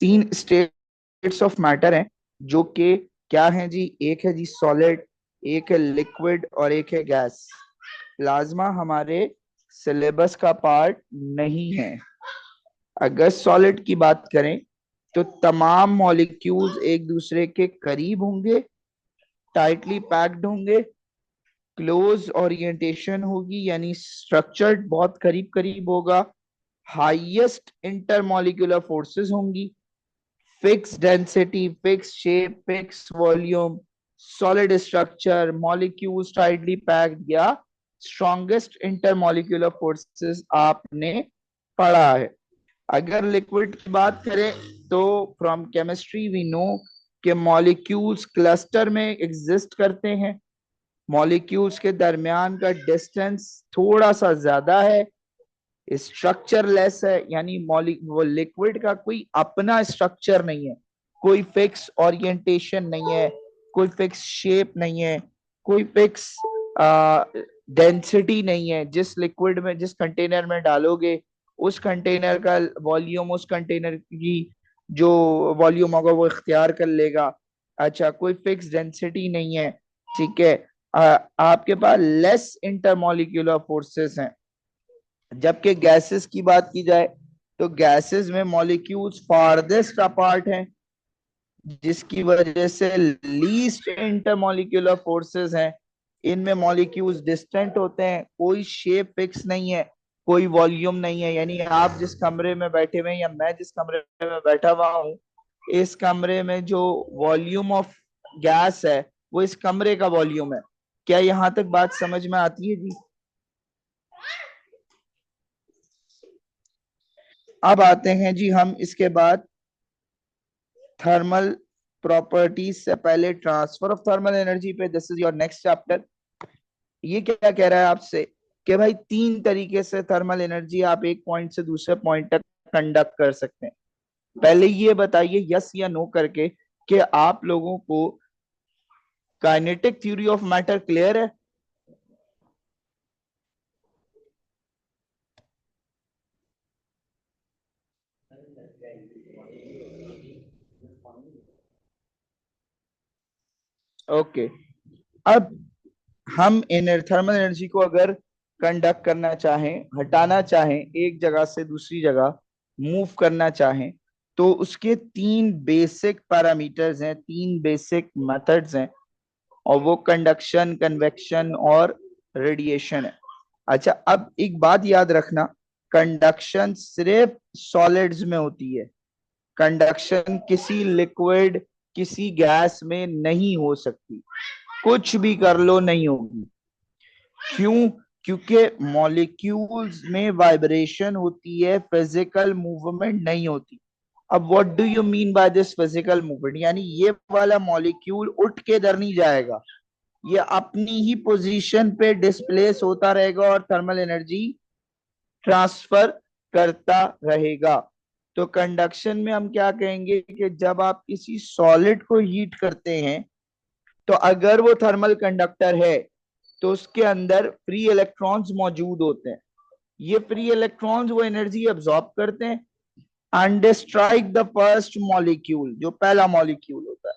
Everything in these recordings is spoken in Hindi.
तीन स्टेट्स ऑफ मैटर हैं जो कि क्या है जी, एक है जी सॉलिड, एक है लिक्विड और एक है गैस। प्लाज्मा हमारे सिलेबस का पार्ट नहीं है। अगर सॉलिड की बात करें तो तमाम मॉलिक्यूल्स एक दूसरे के करीब होंगे, टाइटली पैक्ड होंगे, क्लोज ओरिएंटेशन होगी, यानी स्ट्रक्चर बहुत करीब करीब होगा, हाईएस्ट इंटरमॉलिक्यूलर फोर्सेस होंगी, fix density, fix shape, fix volume, solid structure, molecules tightly packed या स्ट्रॉन्गेस्ट इंटरमॉलिक्यूलर फोर्सेस आपने पढ़ा है। अगर लिक्विड की बात करें तो फ्रॉम केमिस्ट्री वी नो कि मॉलिक्यूल्स क्लस्टर में एग्जिस्ट करते हैं, मॉलिक्यूल्स के दरमियान का डिस्टेंस थोड़ा सा ज्यादा है, स्ट्रक्चर लेस है, यानी वो लिक्विड का कोई अपना स्ट्रक्चर नहीं है, कोई फिक्स ओरिएंटेशन नहीं है, कोई फिक्स शेप नहीं है, कोई फिक्स डेंसिटी नहीं है। जिस लिक्विड में, जिस कंटेनर में डालोगे उस कंटेनर का वॉल्यूम, उस कंटेनर की जो वॉल्यूम होगा वो इख्तियार कर लेगा। अच्छा, कोई फिक्स डेंसिटी नहीं है, ठीक है। आपके पास लेस इंटरमॉलिक्यूलर फोर्सेस हैं। जबकि गैसेस की बात की जाए तो गैसेस में मॉलिक्यूल्स फारदेस्ट अपार्ट हैं, जिसकी वजह से लीस्ट इंटरमॉलिक्यूलर फोर्सेस हैं। इनमें मॉलिक्यूल्स डिस्टेंट होते हैं, कोई शेप फिक्स नहीं है, कोई वॉल्यूम नहीं है। यानी आप जिस कमरे में बैठे हुए हैं या मैं जिस कमरे में बैठा हुआ हूँ, इस कमरे में जो वॉल्यूम ऑफ गैस है वो इस कमरे का वॉल्यूम है। क्या यहां तक बात समझ में आती है जी? अब आते हैं जी हम इसके बाद थर्मल प्रॉपर्टीज से पहले ट्रांसफर ऑफ थर्मल एनर्जी पे। This is your next chapter. ये क्या कह रहा है आपसे कि भाई तीन तरीके से थर्मल एनर्जी आप एक पॉइंट से दूसरे पॉइंट तक कंडक्ट कर सकते हैं। पहले ये बताइए यस या नो करके कि आप लोगों को kinetic theory of matter clear है? ओके। अब हम थर्मल एनर्जी को अगर कंडक्ट करना चाहें, हटाना चाहें, एक जगह से दूसरी जगह मूव करना चाहें, तो उसके तीन बेसिक पैरामीटर्स हैं, तीन बेसिक मेथड्स हैं, और वो कंडक्शन, कन्वेक्शन और रेडिएशन है। अच्छा, अब एक बात याद रखना, कंडक्शन सिर्फ सॉलिड्स में होती है, कंडक्शन किसी लिक्विड, किसी गैस में नहीं हो सकती। कुछ भी कर लो नहीं होगी। क्यों? क्योंकि मॉलिक्यूल्स में वाइब्रेशन होती है, फिजिकल मूवमेंट नहीं होती। अब what do you mean by this physical movement? यानी ये वाला मॉलिक्यूल उठ के इधर नहीं जाएगा, ये अपनी ही पोजीशन पे डिस्प्लेस होता रहेगा और थर्मल एनर्जी ट्रांसफर करता रहेगा। तो कंडक्शन में हम क्या कहेंगे कि जब आप किसी सॉलिड को हीट करते हैं, तो अगर वो थर्मल कंडक्टर है तो उसके अंदर फ्री इलेक्ट्रॉन्स मौजूद होते हैं। ये फ्री इलेक्ट्रॉन्स वो एनर्जी अब्सॉर्ब करते हैं and strike the first molecule, जो पहला मॉलिक्यूल होता है।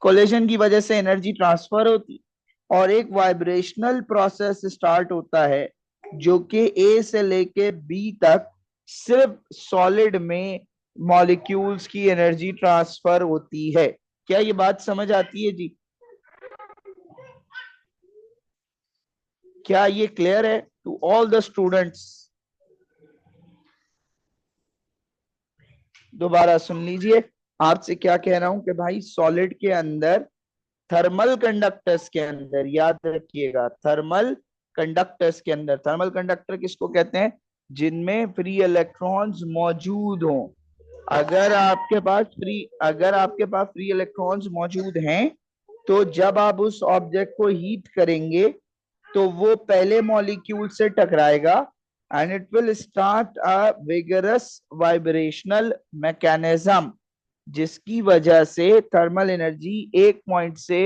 कोलिजन की वजह से एनर्जी ट्रांसफर होती और एक वाइब्रेशनल प्रोसेस स्टार्ट होता है, जो कि ए से लेके बी तक सिर्फ सॉलिड में मॉलिक्यूल्स की एनर्जी ट्रांसफर होती है। क्या ये बात समझ आती है जी? क्या ये क्लियर है टू ऑल द स्टूडेंट्स? दोबारा सुन लीजिए, आपसे क्या कह रहा हूं कि भाई सॉलिड के अंदर, थर्मल कंडक्टर्स के अंदर, याद रखिएगा, थर्मल कंडक्टर्स के अंदर, थर्मल कंडक्टर किसको कहते हैं? जिनमें फ्री इलेक्ट्रॉन्स मौजूद हों। अगर आपके पास फ्री इलेक्ट्रॉन्स मौजूद हैं, तो जब आप उस ऑब्जेक्ट को हीट करेंगे तो वो पहले मॉलिक्यूल से टकराएगा and it will start a vigorous vibrational mechanism, जिसकी वजह से थर्मल एनर्जी एक पॉइंट से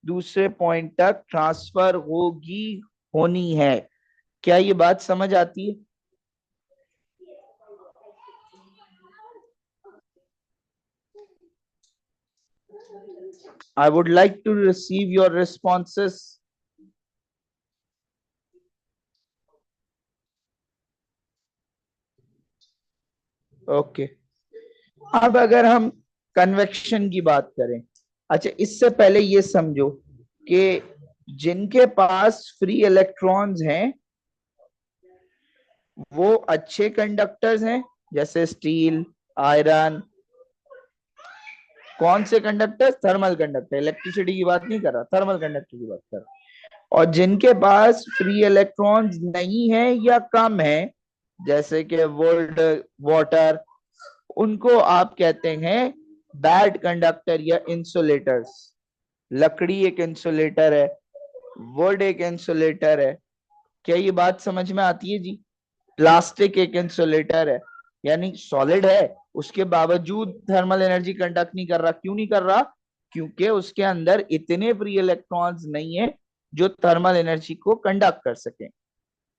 दूसरे पॉइंट तक ट्रांसफर होगी, होनी है। क्या ये बात समझ आती है? I would like to receive your responses. Okay, अब अगर हम कन्वेक्शन की बात करें, अच्छा इससे पहले ये समझो कि जिनके पास फ्री इलेक्ट्रॉन्स हैं वो अच्छे कंडक्टर्स हैं, जैसे स्टील, आयरन। कौन से कंडक्टर? Thermal conductor. इलेक्ट्रिसिटी की बात नहीं कर रहा, थर्मल कंडक्टर की बात कर रहा। और जिनके पास फ्री इलेक्ट्रॉन्स नहीं है या कम है, जैसे कि वोल्ट, वाटर, उनको आप कहते हैं बैड कंडक्टर या इंसुलेटर्स। लकड़ी एक इंसुलेटर है, वुड एक इंसुलेटर है। क्या ये बात समझ में आती है जी? प्लास्टिक एक इंसुलेटर है, यानी सॉलिड है, उसके बावजूद थर्मल एनर्जी कंडक्ट नहीं कर रहा। क्यों नहीं कर रहा? क्योंकि उसके अंदर इतने फ्री इलेक्ट्रॉन्स नहीं है जो थर्मल एनर्जी को कंडक्ट कर सके।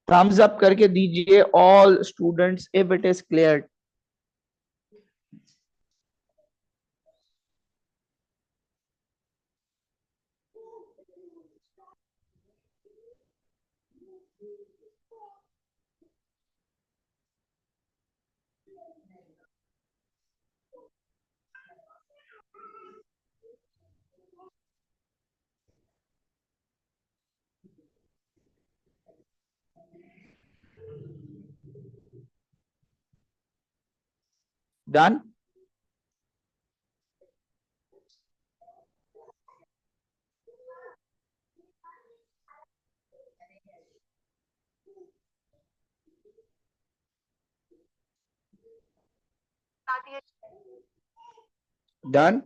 थम्स अप करके दीजिए all students if it is clear. Done. Done.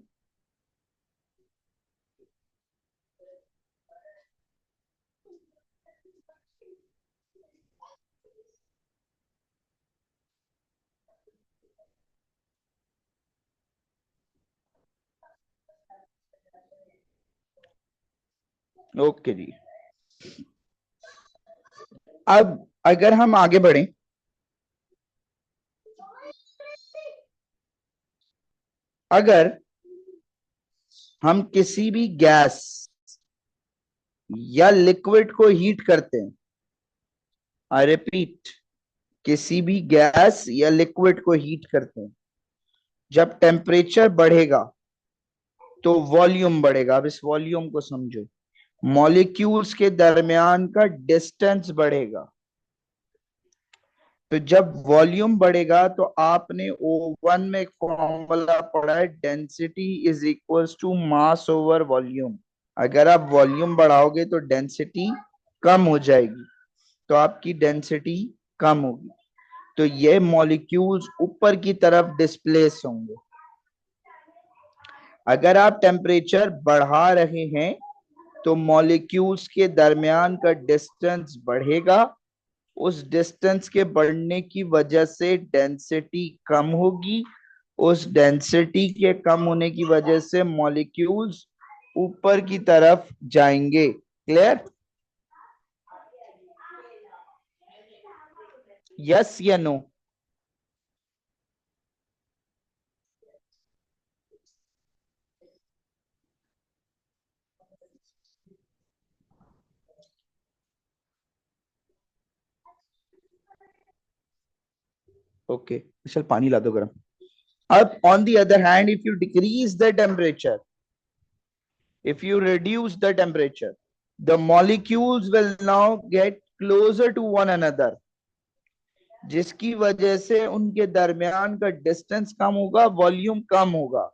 Okay जी, अब अगर हम आगे बढ़ें, अगर हम किसी भी गैस या लिक्विड को हीट करते हैं, आई रिपीट, किसी भी गैस या लिक्विड को हीट करते हैं, जब टेम्परेचर बढ़ेगा तो वॉल्यूम बढ़ेगा। अब इस वॉल्यूम को समझो, मॉलिक्यूल्स के दरमियान का डिस्टेंस बढ़ेगा। तो जब वॉल्यूम बढ़ेगा तो आपने O1 में एक फॉर्मूला पढ़ा है, density is equals to mass over volume. अगर आप वॉल्यूम बढ़ाओगे तो डेंसिटी कम हो जाएगी, तो आपकी डेंसिटी कम होगी, तो ये मॉलिक्यूल्स ऊपर की तरफ डिस्प्लेस होंगे। अगर आप टेम्परेचर बढ़ा रहे हैं तो मॉलिक्यूल्स के दरमियान का डिस्टेंस बढ़ेगा, उस डिस्टेंस के बढ़ने की वजह से डेंसिटी कम होगी, उस डेंसिटी के कम होने की वजह से मॉलिक्यूल्स ऊपर की तरफ जाएंगे। क्लियर? यस या नो? ओके, चल पानी ला दो गर्म। अब on the other hand, if you decrease the temperature, if you reduce the temperature, the molecules will now get closer to one another, जिसकी वजह से उनके दरमियान का डिस्टेंस कम होगा, वॉल्यूम कम होगा।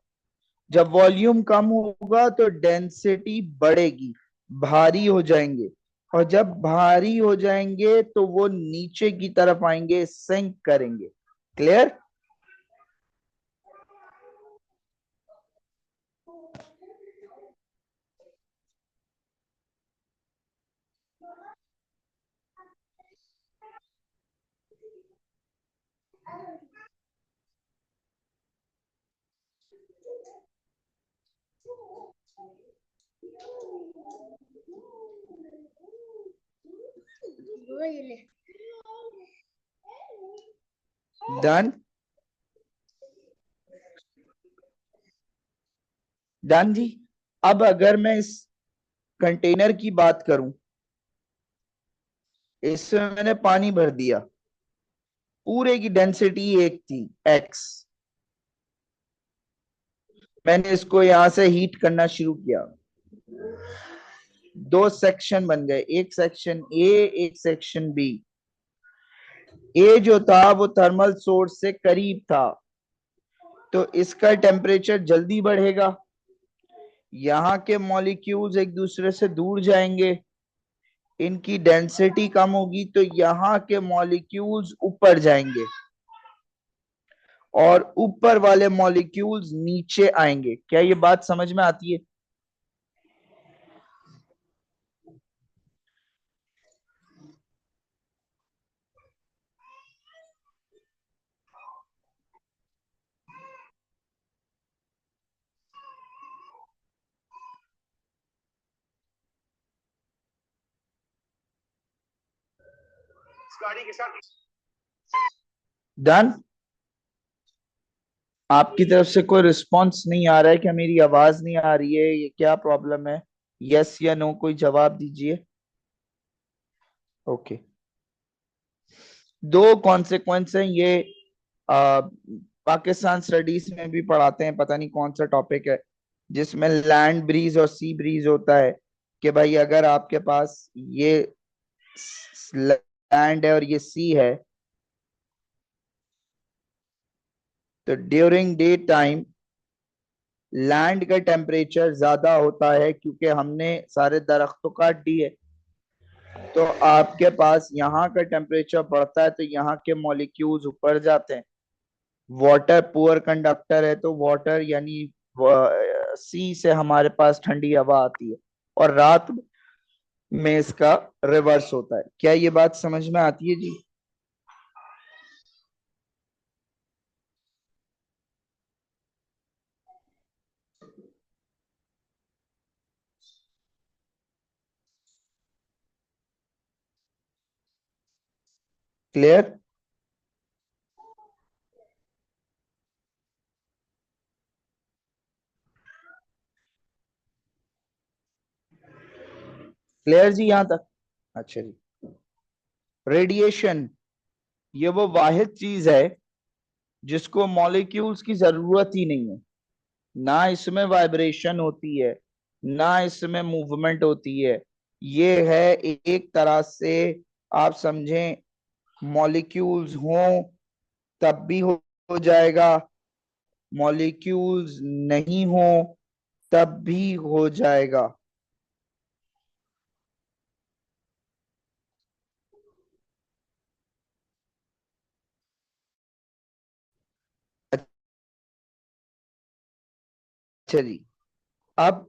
जब वॉल्यूम कम होगा तो डेंसिटी बढ़ेगी, भारी हो जाएंगे, और जब भारी हो जाएंगे तो वो नीचे की तरफ आएंगे, सिंक करेंगे। क्लियर? डन। डन जी। अब अगर मैं इस कंटेनर की बात करूं, इसमें मैंने पानी भर दिया, पूरे की डेंसिटी एक थी, एक्स। मैंने इसको यहां से हीट करना शुरू किया, दो सेक्शन बन गए, एक सेक्शन ए, एक सेक्शन बी। ए जो था वो थर्मल सोर्स से करीब था, तो इसका टेम्परेचर जल्दी बढ़ेगा, यहाँ के मॉलिक्यूल्स एक दूसरे से दूर जाएंगे, इनकी डेंसिटी कम होगी, तो यहाँ के मॉलिक्यूल्स ऊपर जाएंगे और ऊपर वाले मॉलिक्यूल्स नीचे आएंगे। क्या ये बात समझ में आती है? डन। आपकी तरफ से कोई रिस्पांस नहीं आ रहा है क्या? मेरी आवाज नहीं आ रही है? ये क्या प्रॉब्लम है? यस या नो कोई जवाब दीजिए। ओके। दो कॉन्सिक्वेंस हैं ये। आ, पाकिस्तान स्टडीज में भी पढ़ाते हैं, पता नहीं कौन सा टॉपिक है, जिसमें लैंड ब्रीज और सी ब्रीज होता है, कि भाई अगर आपके पास ये लैंड है और ये सी है, तो ड्यूरिंग डे टाइम लैंड का टेम्परेचर ज्यादा होता है, क्योंकि हमने सारे दरख्त तो काट दिए, तो आपके पास यहाँ का टेम्परेचर बढ़ता है, तो यहाँ के मॉलिक्यूल्स ऊपर जाते हैं। वाटर पुअर कंडक्टर है, तो वाटर यानी सी से हमारे पास ठंडी हवा आती है, और रात में इसका रिवर्स होता है। क्या ये बात समझ में आती है जी? क्लियर? क्लियर जी यहां तक? अच्छा जी। रेडिएशन ये वो वाहिद चीज है जिसको मॉलिक्यूल्स की जरूरत ही नहीं है। ना इसमें वाइब्रेशन होती है, ना इसमें मूवमेंट होती है। ये है एक तरह से, आप समझें, मॉलिक्यूल्स हों तब भी हो जाएगा, मॉलिक्यूल्स नहीं हो तब भी हो जाएगा। अच्छा जी। अब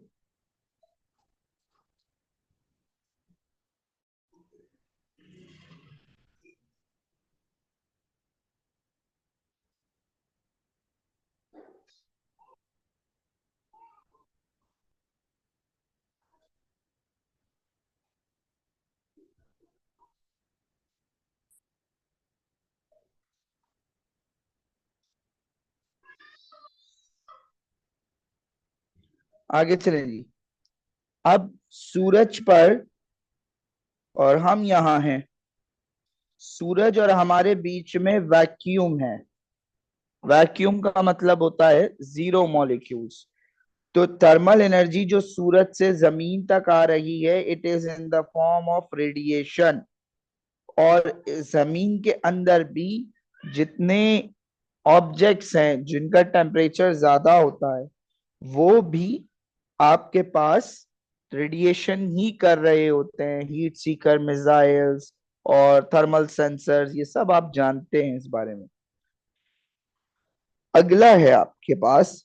आगे चलें जी। अब सूरज पर और हम यहाँ हैं, सूरज और हमारे बीच में वैक्यूम है। वैक्यूम का मतलब होता है जीरो मॉलिक्यूल्स। तो थर्मल एनर्जी जो सूरज से जमीन तक आ रही है, it is in the form of radiation. और जमीन के अंदर भी जितने ऑब्जेक्ट्स हैं जिनका टेम्परेचर ज्यादा होता है, वो भी आपके पास रेडिएशन ही कर रहे होते हैं। हीट सीकर मिसाइल्स और थर्मल सेंसर्स, ये सब आप जानते हैं इस बारे में। अगला है आपके पास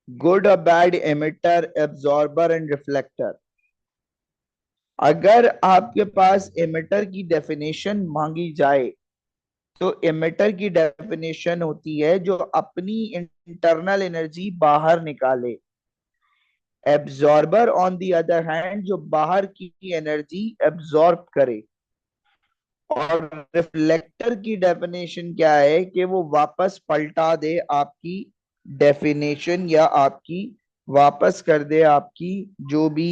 गुड और bad emitter, absorber and reflector. अगर आपके पास एमिटर की डेफिनेशन मांगी जाए, तो एमिटर की डेफिनेशन होती है जो अपनी इंटरनल एनर्जी बाहर निकाले। Absorber on the other hand जो बाहर की एनर्जी एब्जॉर्ब करे। और रिफ्लेक्टर की डेफिनेशन क्या है कि वो वापस पलटा दे आपकी डेफिनेशन या आपकी वापस कर दे आपकी जो भी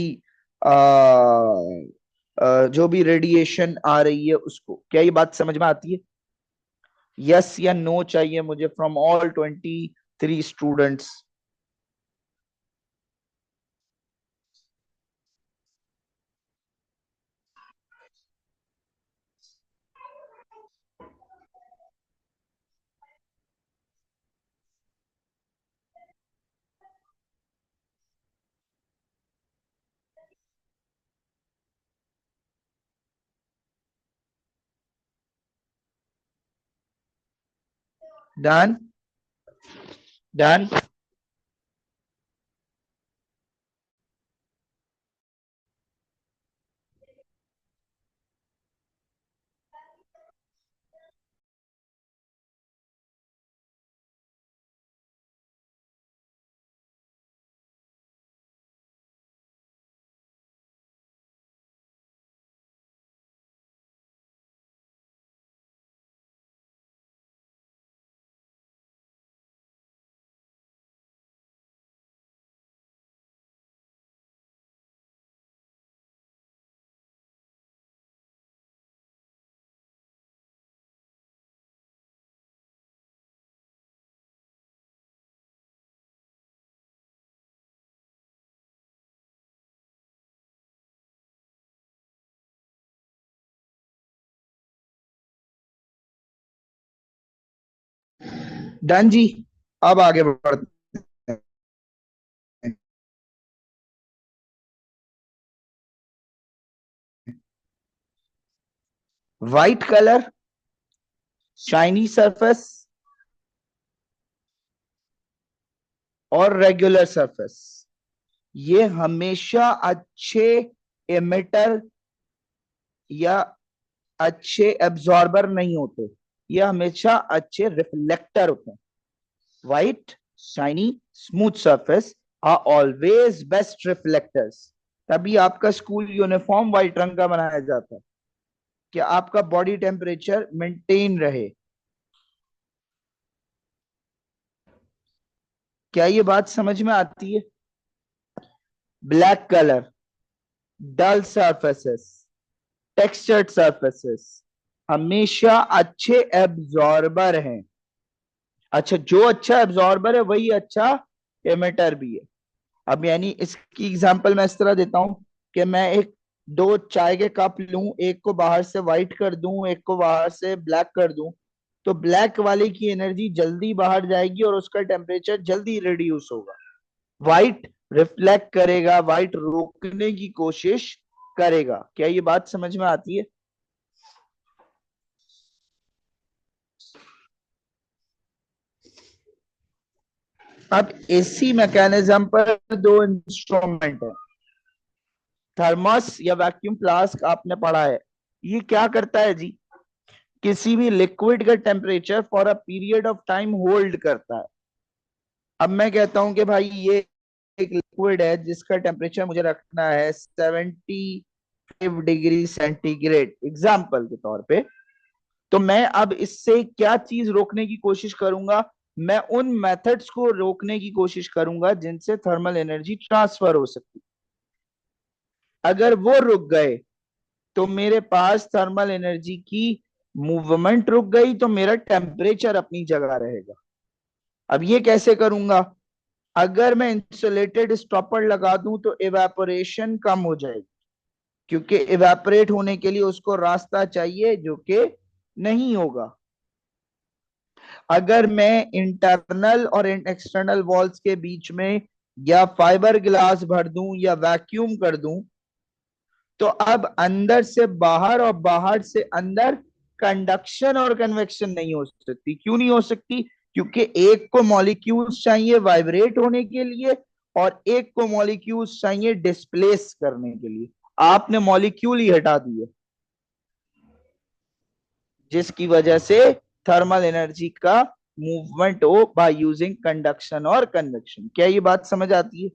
जो भी रेडिएशन आ रही है उसको। क्या ये बात समझ में आती है? यस या नो चाहिए मुझे from all 23 students. Done. Done. Done जी। अब आगे बढ़ते हैं। व्हाइट कलर, शाइनी सरफेस और रेगुलर सरफेस, ये हमेशा अच्छे एमिटर या अच्छे एब्जॉर्बर नहीं होते, ये हमेशा अच्छे रिफ्लेक्टर होते हैं। White, shiny, smooth surface are always best reflectors. तभी आपका स्कूल यूनिफॉर्म व्हाइट रंग का बनाया जाता है कि आपका बॉडी टेम्परेचर मेंटेन रहे। क्या ये बात समझ में आती है? ब्लैक कलर, डल सरफेसेस, टेक्सचर्ड सरफेसेस हमेशा अच्छे एब्जॉर्बर हैं। अच्छा, जो अच्छा एब्जॉर्बर है वही अच्छा एमिटर भी है। अब यानी इसकी एग्जांपल मैं इस तरह देता हूं कि मैं एक दो चाय के कप लूं, एक को बाहर से व्हाइट कर दूं, एक को बाहर से ब्लैक कर दूं, तो ब्लैक वाले की एनर्जी जल्दी बाहर जाएगी और उसका टेम्परेचर जल्दी रिड्यूस होगा। व्हाइट रिफ्लेक्ट करेगा, व्हाइट रोकने की कोशिश करेगा। क्या ये बात समझ में आती है? अब इसी मैकेनिज्म पर दो इंस्ट्रूमेंट है। थर्मस या वैक्यूम फ्लास्क आपने पढ़ा है, ये क्या करता है जी? किसी भी लिक्विड का temperature for a period of time hold करता है। अब मैं कहता हूं कि भाई ये एक लिक्विड है जिसका टेम्परेचर मुझे रखना है 75 डिग्री सेंटीग्रेड एग्जाम्पल के तौर पे। तो मैं अब इससे क्या चीज रोकने की कोशिश करूंगा? मैं उन मेथड्स को रोकने की कोशिश करूंगा जिनसे थर्मल एनर्जी ट्रांसफर हो सकती। अगर वो रुक गए तो मेरे पास थर्मल एनर्जी की मूवमेंट रुक गई, तो मेरा टेम्परेचर अपनी जगह रहेगा। अब ये कैसे करूंगा? अगर मैं इंसुलेटेड स्टॉपर लगा दूं तो इवेपोरेशन कम हो जाएगी, क्योंकि इवेपोरेट होने के लिए उसको रास्ता चाहिए जो कि नहीं होगा। अगर मैं इंटरनल और एक्सटर्नल वॉल्स के बीच में या फाइबर ग्लास भर दूं या वैक्यूम कर दूं, तो अब अंदर से बाहर और बाहर से अंदर कंडक्शन और कन्वेक्शन नहीं हो सकती। क्यों नहीं हो सकती? क्योंकि एक को मॉलिक्यूल्स चाहिए वाइब्रेट होने के लिए और एक को मॉलिक्यूल्स चाहिए डिस्प्लेस करने के लिए। आपने मॉलिक्यूल ही हटा दिए, जिसकी वजह से थर्मल एनर्जी का मूवमेंट हो बाय यूजिंग कंडक्शन और कन्वेक्शन। क्या ये बात समझ आती है?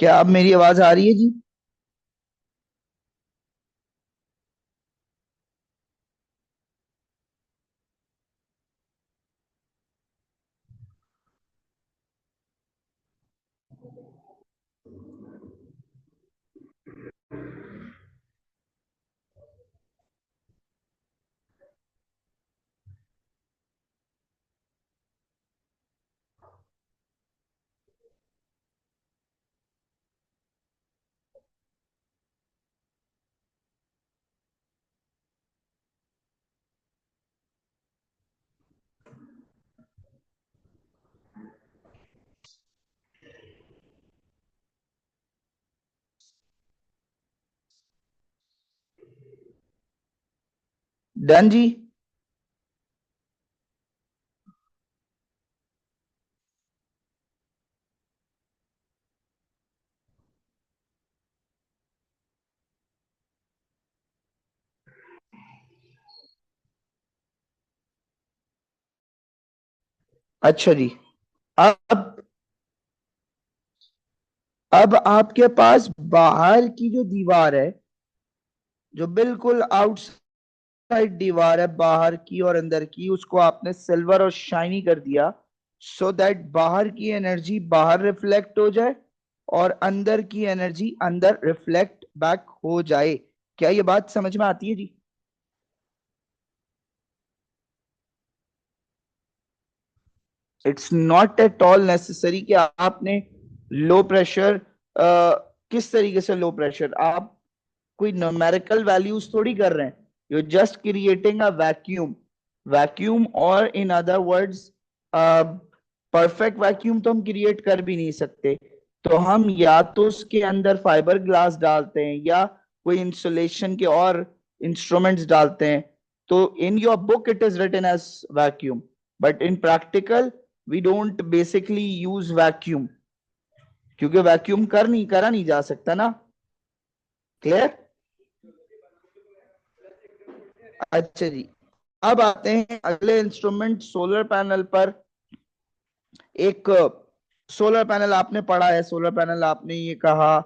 क्या अब मेरी आवाज आ रही है जी? डन जी। अच्छा जी। अब अब आपके पास बाहर की जो दीवार है, जो बिल्कुल आउटसाइड दीवार है बाहर की और अंदर की, उसको आपने सिल्वर और शाइनी कर दिया, सो दैट बाहर की एनर्जी बाहर रिफ्लेक्ट हो जाए और अंदर की एनर्जी अंदर रिफ्लेक्ट बैक हो जाए। क्या ये बात समझ में आती है जी? It's not at all necessary कि आपने लो प्रेशर, किस तरीके से लो प्रेशर, आप कोई न्यूमेरिकल वैल्यूज थोड़ी कर रहे हैं। You just creating a vacuum. Vacuum, और in other words, perfect vacuum तो हम क्रिएट कर भी नहीं सकते। तो हम या तो उसके अंदर फाइबर ग्लास डालते हैं या कोई इंसुलेशन के और इंस्ट्रूमेंट्स डालते हैं। तो in your book it is written as vacuum, but in practical we don't basically use vacuum, क्योंकि वैक्यूम करा नहीं जा सकता ना। क्लियर? अच्छा जी। अब आते हैं अगले इंस्ट्रूमेंट, सोलर पैनल पर। एक सोलर पैनल आपने पढ़ा है, सोलर पैनल आपने ये कहा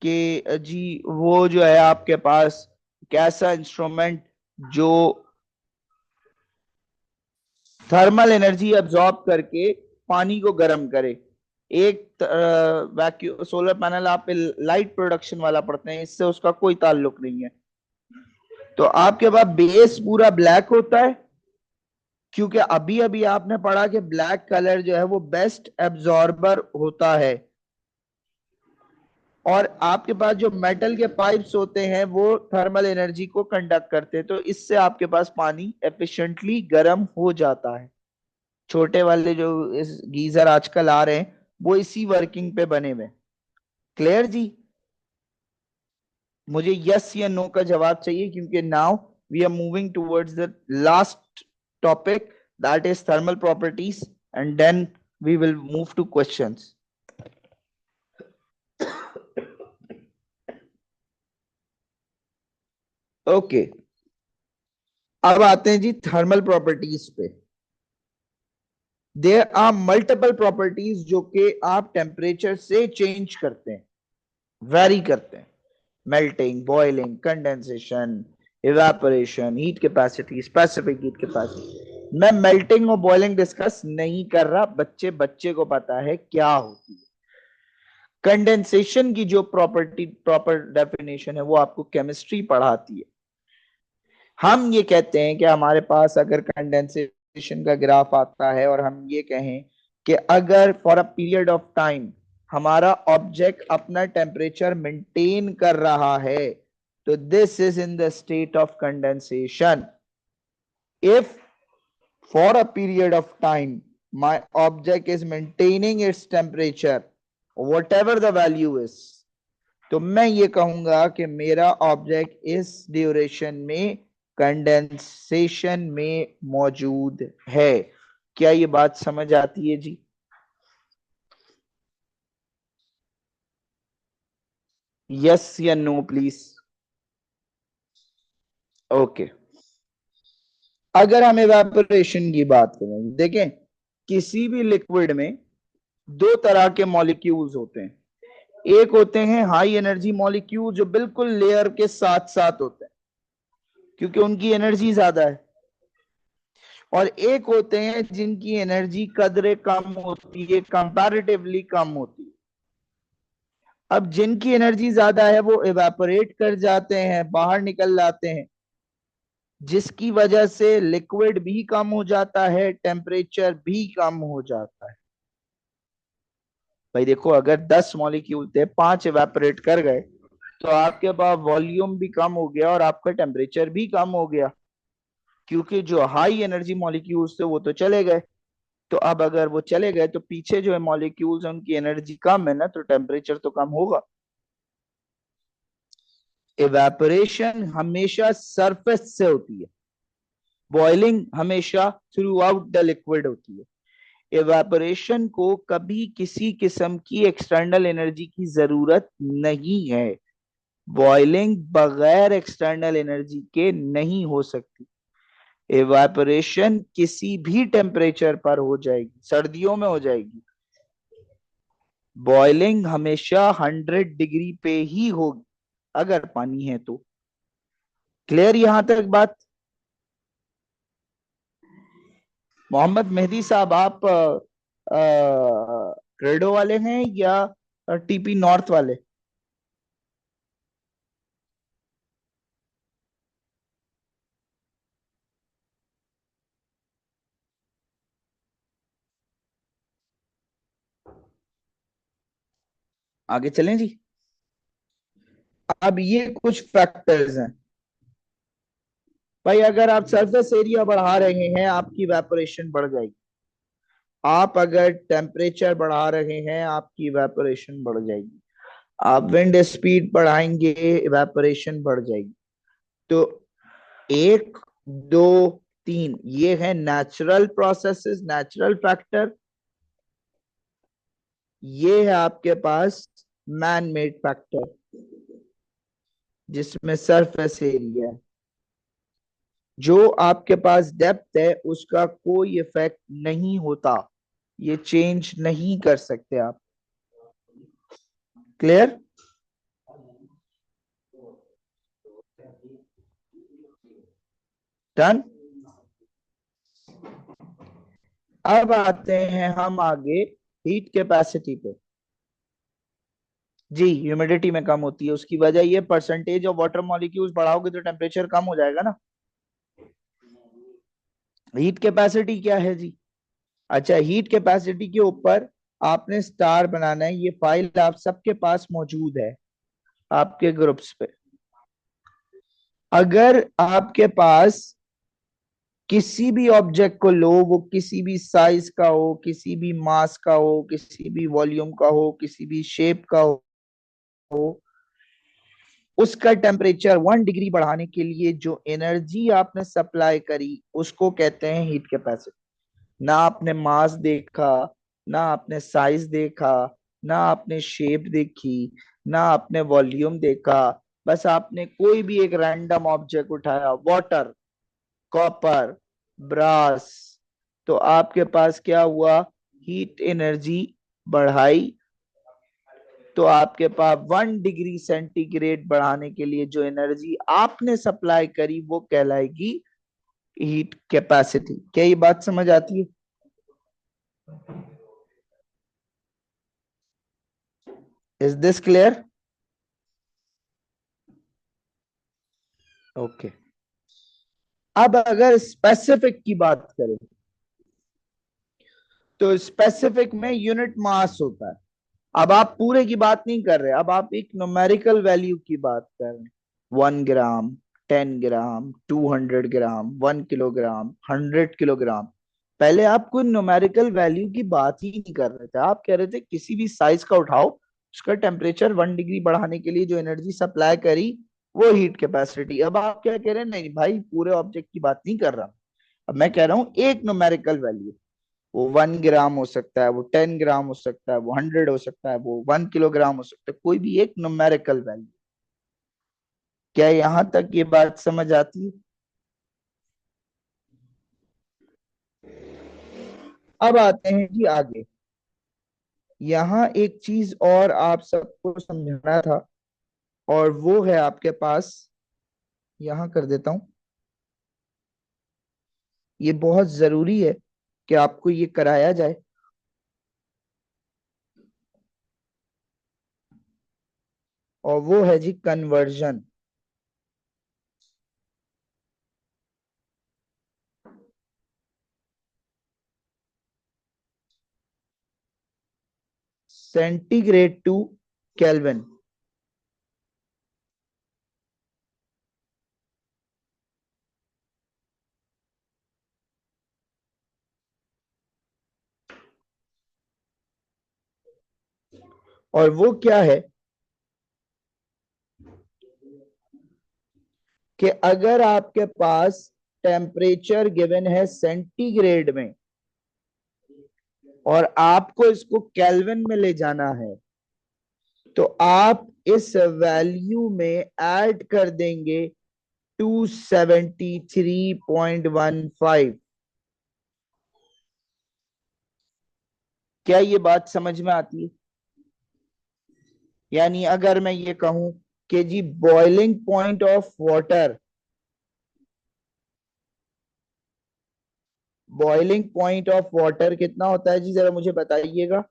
कि जी वो जो है आपके पास कैसा इंस्ट्रूमेंट जो थर्मल एनर्जी एब्जॉर्ब करके पानी को गर्म करे। एक वैक्यूम सोलर पैनल आप लाइट प्रोडक्शन वाला पढ़ते हैं, इससे उसका कोई ताल्लुक नहीं है। तो आपके पास बेस पूरा ब्लैक होता है, क्योंकि अभी अभी आपने पढ़ा कि ब्लैक कलर जो है वो बेस्ट एब्जॉर्बर होता है। और आपके पास जो मेटल के पाइप्स होते हैं वो थर्मल एनर्जी को कंडक्ट करते हैं, तो इससे आपके पास पानी एफिशिएंटली गर्म हो जाता है। छोटे वाले जो इस गीजर आजकल आ रहे हैं वो इसी वर्किंग पे बने हुए। क्लियर जी? मुझे यस या नो का जवाब चाहिए, क्योंकि now we are moving towards the last topic, that is thermal properties, and then we will move to questions. Okay, अब आते हैं जी थर्मल प्रॉपर्टीज पे। देयर आर मल्टीपल प्रॉपर्टीज जो कि आप टेम्परेचर से चेंज करते हैं, वेरी करते हैं। Melting, boiling, condensation, evaporation, heat capacity, specific heat capacity. मैं मेल्टिंग और बॉइलिंग डिस्कस नहीं कर रहा, बच्चे बच्चे को पता है क्या होती है। कंडेंसेशन की जो प्रॉपर्टी, प्रॉपर डेफिनेशन है, वो आपको केमिस्ट्री पढ़ाती है। हम ये कहते हैं कि हमारे पास अगर कंडेंसेशन का ग्राफ आता है और हम ये कहें कि अगर for a period of time हमारा ऑब्जेक्ट अपना टेम्परेचर मेंटेन कर रहा है, तो this is in the state of condensation. If for a period of time my object is maintaining its temperature whatever the value is, तो मैं ये कहूंगा कि मेरा ऑब्जेक्ट इस ड्यूरेशन में कंडेंसेशन में मौजूद है। क्या ये बात समझ आती है जी? यस या नो प्लीज। ओके। अगर हम इवेपोरेशन की बात करें, देखें किसी भी लिक्विड में दो तरह के मॉलिक्यूल्स होते हैं। एक होते हैं हाई एनर्जी मॉलिक्यूल जो बिल्कुल लेयर के साथ साथ होते हैं क्योंकि उनकी एनर्जी ज्यादा है, और एक होते हैं जिनकी एनर्जी कदरे कम होती है, कंपैरेटिवली कम होती है। अब जिनकी एनर्जी ज्यादा है वो इवेपोरेट कर जाते हैं, बाहर निकल जाते हैं, जिसकी वजह से लिक्विड भी कम हो जाता है, टेम्परेचर भी कम हो जाता है। भाई देखो, अगर 10 मॉलिक्यूल थे, 5 इवेपोरेट कर गए, तो आपके पास वॉल्यूम भी कम हो गया और आपका टेम्परेचर भी कम हो गया, क्योंकि जो हाई एनर्जी मॉलिक्यूल्स थे वो तो चले गए। तो अब अगर वो चले गए तो पीछे जो है मॉलिक्यूल्स हैं उनकी एनर्जी कम है ना, तो टेम्परेचर तो कम होगा। इवेपोरेशन हमेशा सरफेस से होती है, बॉइलिंग हमेशा थ्रू आउट द लिक्विड होती है। इवेपोरेशन को कभी किसी किस्म की एक्सटर्नल एनर्जी की जरूरत नहीं है। बॉइलिंग बगैर एक्सटर्नल एनर्जी के नहीं हो सकती। इवेपोरेशन किसी भी टेम्परेचर पर हो जाएगी, सर्दियों में हो जाएगी। बॉइलिंग हमेशा 100 डिग्री पे ही होगी अगर पानी है तो। क्लियर यहां तक बात? मोहम्मद मेहदी साहब, आप क्रेडो वाले हैं या टीपी नॉर्थ वाले? आगे चलें जी। अब ये कुछ फैक्टर्स हैं। भाई अगर आप सरफेस एरिया बढ़ा रहे हैं आपकी इवेपोरेशन बढ़ जाएगी। आप अगर टेम्परेचर बढ़ा रहे हैं आपकी इवेपोरेशन बढ़ जाएगी। आप विंड स्पीड बढ़ाएंगे, इवेपोरेशन बढ़ जाएगी। तो एक, दो, तीन, ये है नेचुरल प्रोसेसेस, नेचुरल फैक्टर। ये है आपके पास मैन मेड फैक्टर, जिसमें सरफेस एरिया है। जो आपके पास डेप्थ है उसका कोई इफेक्ट नहीं होता, ये चेंज नहीं कर सकते आप। क्लियर? डन। अब आते हैं हम आगे हीट कैपेसिटी पे। जी, ह्यूमिडिटी में कम होती है, उसकी वजह ये परसेंटेज ऑफ वाटर मॉलिक्यूल्स बढ़ाओगे तो टेम्परेचर कम हो जाएगा ना। हीट कैपेसिटी क्या है जी? अच्छा, हीट कैपेसिटी के ऊपर आपने स्टार बनाना है। ये फाइल आप सबके पास मौजूद है आपके ग्रुप्स पे। अगर आपके पास किसी भी ऑब्जेक्ट को लो, वो किसी भी साइज का हो, किसी भी मास का हो, किसी भी वॉल्यूम का हो, किसी भी शेप का हो, उसका टेम्परेचर 1 डिग्री बढ़ाने के लिए जो एनर्जी आपने सप्लाई करी उसको कहते हैं हीट कैपेसिटी। ना आपने मास देखा, ना आपने साइज देखा, ना आपने शेप देखी, ना आपने वॉल्यूम देखा, बस आपने कोई भी एक रैंडम ऑब्जेक्ट उठाया, वाटर, कॉपर, ब्रास, तो आपके पास क्या हुआ? हीट एनर्जी बढ़ाई। तो आपके पास 1 डिग्री सेंटीग्रेड बढ़ाने के लिए जो एनर्जी आपने सप्लाई करी वो कहलाएगी हीट कैपेसिटी। क्या ये बात समझ आती है? Is this clear? ओके। अब अगर स्पेसिफिक की बात करें तो स्पेसिफिक में यूनिट मास होता है। अब आप पूरे की बात नहीं कर रहे, अब आप एक न्यूमेरिकल वैल्यू की बात कर रहे हैं। 1 ग्राम, 10 ग्राम, 200 ग्राम, 1 किलोग्राम, 100 किलोग्राम। पहले आप कोई न्यूमेरिकल वैल्यू की बात ही नहीं कर रहे थे, आप कह रहे थे किसी भी साइज का उठाओ, उसका टेम्परेचर 1 डिग्री बढ़ाने के लिए जो एनर्जी सप्लाई करी वो हीट कैपेसिटी। अब आप क्या कह रहे हैं? नहीं भाई, पूरे ऑब्जेक्ट की बात नहीं कर रहा। अब मैं कह रहा हूं एक न्यूमेरिकल वैल्यू। वो 1 ग्राम हो सकता है, वो 10 ग्राम हो सकता है, वो 100 हो सकता है, वो 1 किलोग्राम हो सकता है, कोई भी एक न्यूमेरिकल वैल्यू। क्या यहां तक ये बात समझ आती है? अब आते हैं जी आगे। यहाँ एक चीज और आप सबको समझाना था, और वो है आपके पास, यहाँ कर देता हूं। ये बहुत जरूरी है कि आपको ये कराया जाए। और वो है जी कन्वर्जन। Centigrade to Kelvin. और वो क्या है कि अगर आपके पास टेम्परेचर गिवन है सेंटीग्रेड में और आपको इसको केल्विन में ले जाना है, तो आप इस वैल्यू में ऐड कर देंगे 273.15। क्या ये बात समझ में आती है? यानी अगर मैं ये कहूं कि जी boiling point of water, boiling point of water कितना होता है जी, जरा मुझे बताइएगा।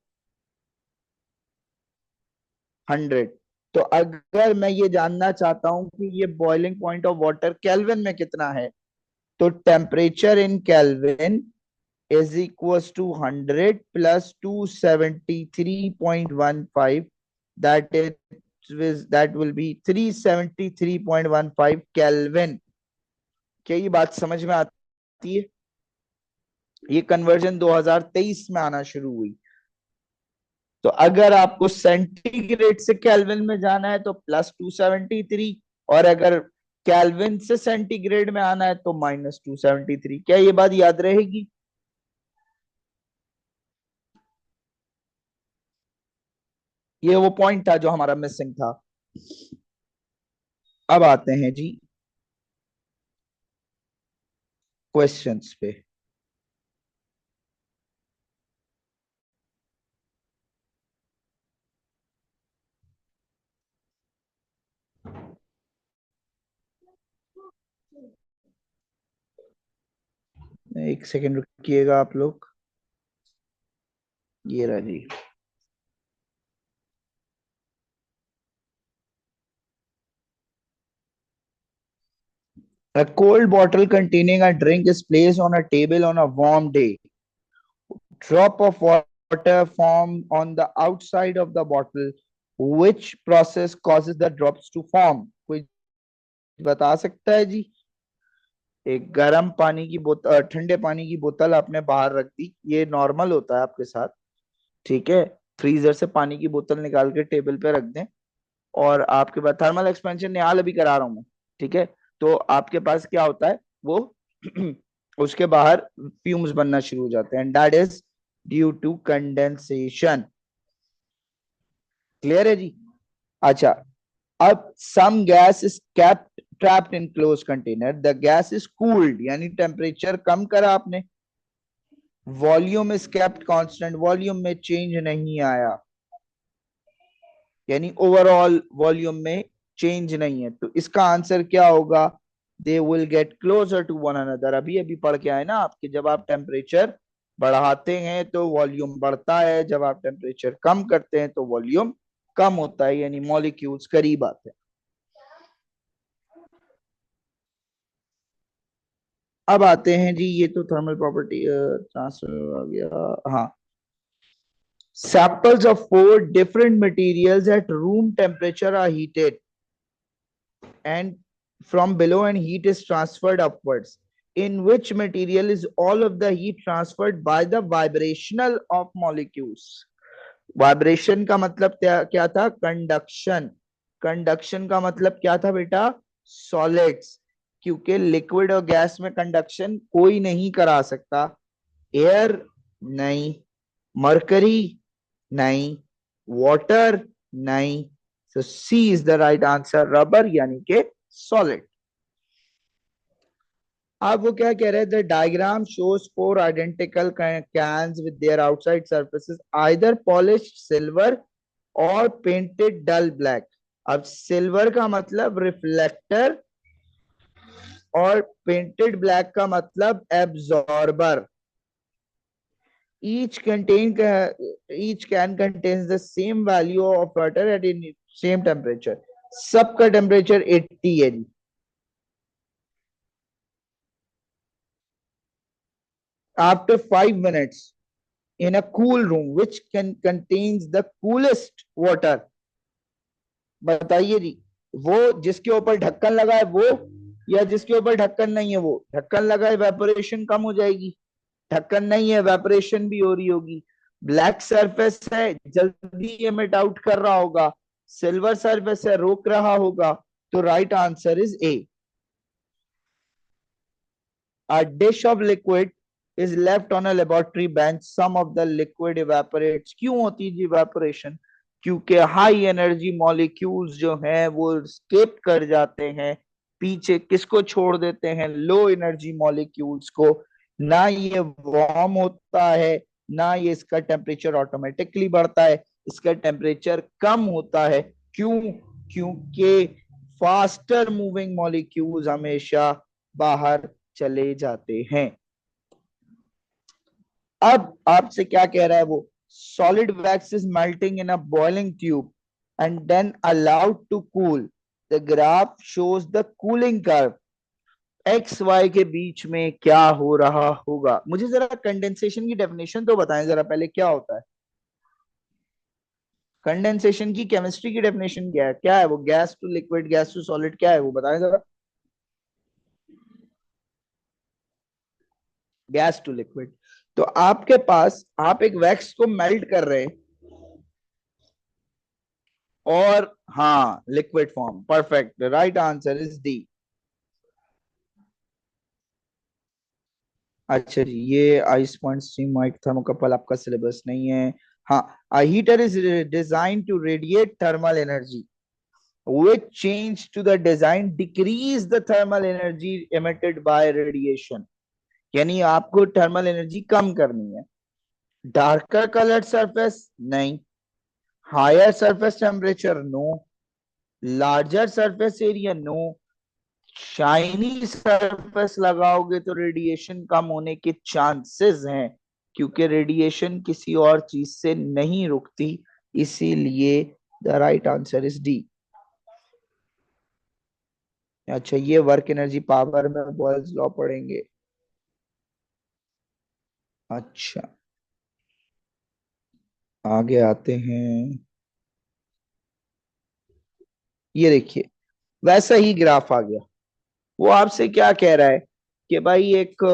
100। तो अगर मैं ये जानना चाहता हूं कि ये boiling point of water Kelvin में कितना है, तो temperature in Kelvin is equals to 100 plus 273.15, that is that will be 373.15 Kelvin. क्या ये बात समझ में आती है? ये कन्वर्जन 2023 में आना शुरू हुई। तो अगर आपको सेंटीग्रेड से केल्विन में जाना है तो +273, और अगर केल्विन से सेंटीग्रेड में आना है तो -273। क्या ये बात याद रहेगी? ये वो पॉइंट था जो हमारा मिसिंग था। अब आते हैं जी क्वेश्चंस पे। एक सेकंड रुकिएगा आप लोग। ये रहा जी। A cold bottle containing a drink is placed on a table on a warm day. Drop of water form on the outside of the bottle. Which process causes the drops to form? कोई बता सकता है जी? एक गर्म पानी की बोतल, ठंडे पानी की बोतल आपने बाहर रख दी, ये नॉर्मल होता है आपके साथ, ठीक है। फ्रीजर से पानी की बोतल निकाल के टेबल पे रख दें, और आपके पास थर्मल एक्सपेंशन निहाल अभी करा रहा हूं मैं, ठीक है। तो आपके पास क्या होता है वो उसके बाहर फ्यूम्स बनना शुरू हो जाते हैं, that is due to condensation. Clear है जी? अच्छा, अब some gas is kept trapped in close container, the gas is cooled, यानी टेम्परेचर कम करा आपने, volume is kept constant, volume में चेंज नहीं आया, यानी ओवरऑल वॉल्यूम में चेंज नहीं है। तो इसका आंसर क्या होगा? They will get closer to one another. अभी अभी पढ़ के आए ना आपके, जब आप टेम्परेचर बढ़ाते हैं तो वॉल्यूम बढ़ता है, जब आप टेम्परेचर कम करते हैं तो वॉल्यूम कम होता है, यानी मॉलिक्यूल्स करीब आते हैं। अब आते हैं जी, ये तो थर्मल प्रॉपर्टी ट्रांसफर आ गया। हाँ, samples of 4 different materials at room temperature are heated and from below, and heat is transferred upwards. In which material is all of the heat transferred by the vibrational of molecules? Vibration का मतलब क्या था? कंडक्शन। कंडक्शन का मतलब क्या था बेटा? सॉलिड्स। क्योंकि लिक्विड और गैस में कंडक्शन कोई नहीं करा सकता। एयर नहीं, मरकरी नहीं, वाटर नहीं। तो C is the right answer, rubber यानी के सॉलिड। अब वो क्या कह रहे हैं, the diagram shows four identical cans with their outside surfaces either polished silver और पेंटेड डल ब्लैक। अब सिल्वर का मतलब रिफ्लेक्टर और पेंटेड ब्लैक का मतलब absorber. each contain each can contains the same value of water at in same temperature। सबका टेम्परेचर 80 है जी। After 5 minutes in a cool room which can contains the coolest water। बताइए जी, वो जिसके ऊपर ढक्कन लगा है वो, या जिसके ऊपर ढक्कन नहीं है वो। ढक्कन लगा है, वेपोरेशन कम हो जाएगी। ढक्कन नहीं है, वेपोरेशन भी हो रही होगी। ब्लैक सरफेस है, जल्दी एमिट आउट कर रहा होगा। सिल्वर सरफेस है, रोक रहा होगा। तो right answer is a. A dish of liquid is left on a laboratory bench, some of the liquid evaporates। क्यों होती है evaporation? क्योंकि हाई एनर्जी मॉलिक्यूल्स जो हैं वो स्केप कर जाते हैं, पीछे किसको छोड़ देते हैं, लो एनर्जी मॉलिक्यूल्स को। ना ये वार्म होता है, ना ये इसका टेम्परेचर ऑटोमेटिकली बढ़ता है, इसका टेम्परेचर कम होता है। क्यों? क्योंकि फास्टर मूविंग मॉलिक्यूल्स हमेशा बाहर चले जाते हैं। अब आपसे क्या कह रहा है वो, solid wax is melting in a boiling tube and then allowed to cool. The graph shows the cooling curve. X Y के बीच में क्या हो रहा होगा? मुझे जरा कंडेंसेशन की डेफिनेशन तो बताएं जरा पहले, क्या होता है कंडेंसेशन की? केमिस्ट्री की डेफिनेशन क्या है वो? Gas to liquid, gas to solid, क्या है वो बताएं जरा। Gas to liquid. तो आपके पास, आप एक वैक्स को मेल्ट कर रहे हैं और हाँ liquid form, perfect, right answer is D. अच्छा जी, ये ice point steam mike thermocouple आपका सिलेबस नहीं है। हाँ, a heater is designed to radiate thermal energy which change to the design decrease the thermal energy emitted by radiation। यानी आपको थर्मल एनर्जी कम करनी है। डार्कर कलर्ड सरफेस नहीं, higher surface temperature no, larger surface area no, shiny surface लगाओगे तो रेडिएशन कम होने के चांसेस हैं, क्योंकि रेडिएशन किसी और चीज से नहीं रुकती। इसीलिए the right answer is D. अच्छा, ये वर्क एनर्जी पावर में बॉयल्स लॉ पढ़ेंगे। अच्छा, आगे आते हैं। ये देखिए, वैसा ही ग्राफ आ गया। वो आपसे क्या कह रहा है कि भाई एक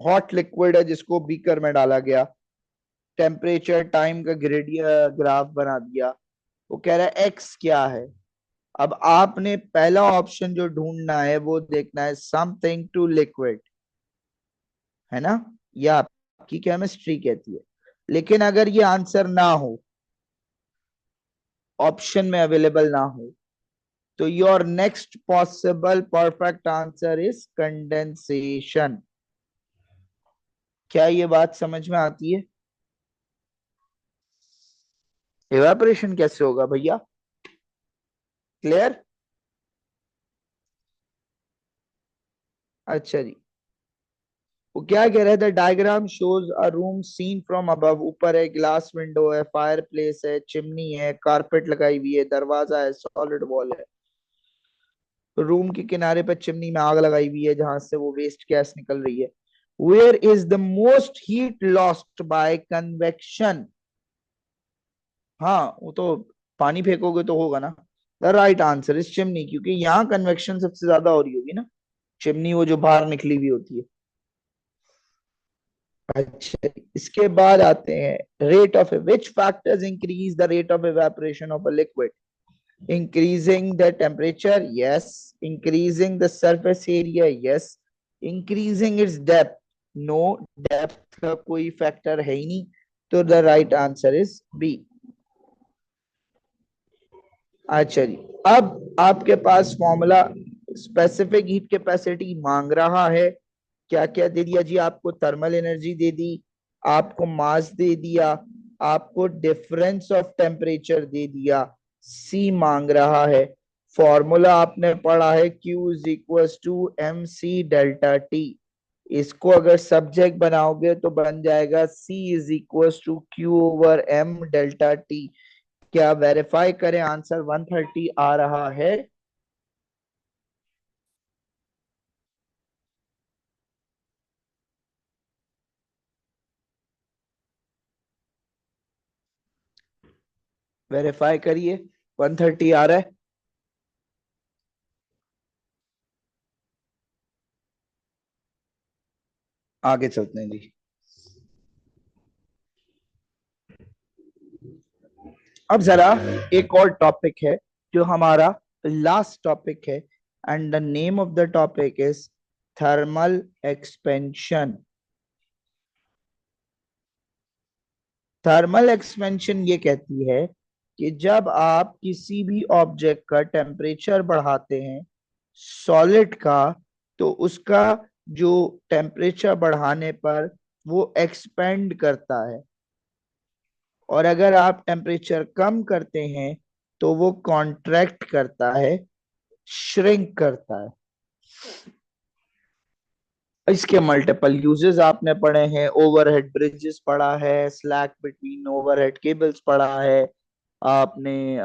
हॉट लिक्विड है जिसको बीकर में डाला गया, टेम्परेचर टाइम का ग्रेडियंट ग्राफ बना दिया। वो कह रहा है एक्स क्या है। अब आपने पहला ऑप्शन जो ढूंढना है वो देखना है समथिंग टू लिक्विड, है ना? ये आपकी केमिस्ट्री कहती है। लेकिन अगर ये आंसर ना हो, ऑप्शन में अवेलेबल ना हो, तो your next possible perfect answer is condensation. क्या ये बात समझ में आती है? इवेपोरेशन कैसे होगा भैया? क्लियर? अच्छा जी, वो क्या कह रहे थे, diagram shows a room seen from above. ऊपर है, ग्लास विंडो है, फायर प्लेस है, चिमनी है, कारपेट लगाई हुई है, दरवाजा है, सॉलिड वॉल है। रूम के किनारे पर चिमनी में आग लगाई हुई है जहां से वो वेस्ट गैस निकल रही है। Where is the most heat lost by convection? हाँ, वो तो पानी फेंकोगे तो होगा ना। The right answer is chimney, क्योंकि यहाँ कन्वेक्शन सबसे ज्यादा हो रही होगी ना। चिमनी वो जो बाहर निकली हुई होती है। अच्छा, इसके बाद आते हैं rate of which factors increase the rate of evaporation of a liquid? Increasing the temperature, yes. Increasing the surface area, yes. Increasing its depth, no. Depth का कोई फैक्टर है ही नहीं। तो the right answer is B. अच्छा जी, अब आपके पास फॉर्मूला स्पेसिफिक हीट कैपेसिटी मांग रहा है। क्या क्या दे दिया जी आपको? थर्मल एनर्जी दे दी, आपको मास दे दिया, आपको डिफरेंस ऑफ टेम्परेचर दे दिया, सी मांग रहा है। फॉर्मूला आपने पढ़ा है, Q is equal to M C delta T. इसको अगर सब्जेक्ट बनाओगे तो बन जाएगा C is equal to Q over M delta T. क्या वेरीफाई करें? आंसर 130 आ रहा है। वेरीफाई करिए, 130 आ रहा है। आगे चलते हैं जी। अब जरा एक और टॉपिक है जो हमारा लास्ट टॉपिक है, and the name of the topic is thermal expansion. Thermal expansion ये कहती है कि जब आप किसी भी ऑब्जेक्ट का टेम्परेचर बढ़ाते हैं, सॉलिड का, तो उसका जो टेम्परेचर बढ़ाने पर वो एक्सपेंड करता है, और अगर आप टेम्परेचर कम करते हैं तो वो कॉन्ट्रैक्ट करता है, श्रिंक करता है। इसके मल्टीपल यूजेस आपने पढ़े हैं, ओवरहेड ब्रिजेस पढ़ा है, स्लैक बिटवीन ओवरहेड केबल्स पढ़ा है आपने,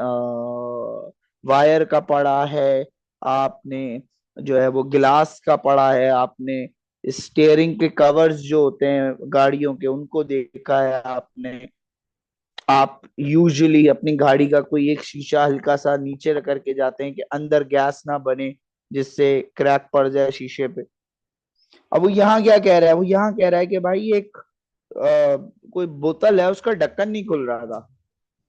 वायर का पढ़ा है आपने, जो है वो गिलास का पढ़ा है आपने, स्टीयरिंग के कवर्स जो होते हैं गाड़ियों के उनको देखा है आपने। आप यूजुअली अपनी गाड़ी का कोई एक शीशा हल्का सा नीचे रख करके जाते हैं कि अंदर गैस ना बने जिससे क्रैक पड़ जाए शीशे पे। अब वो यहाँ क्या कह रहा है? वो यहाँ कह रहा है कि भाई एक कोई बोतल है, उसका ढक्कन नहीं खुल रहा था,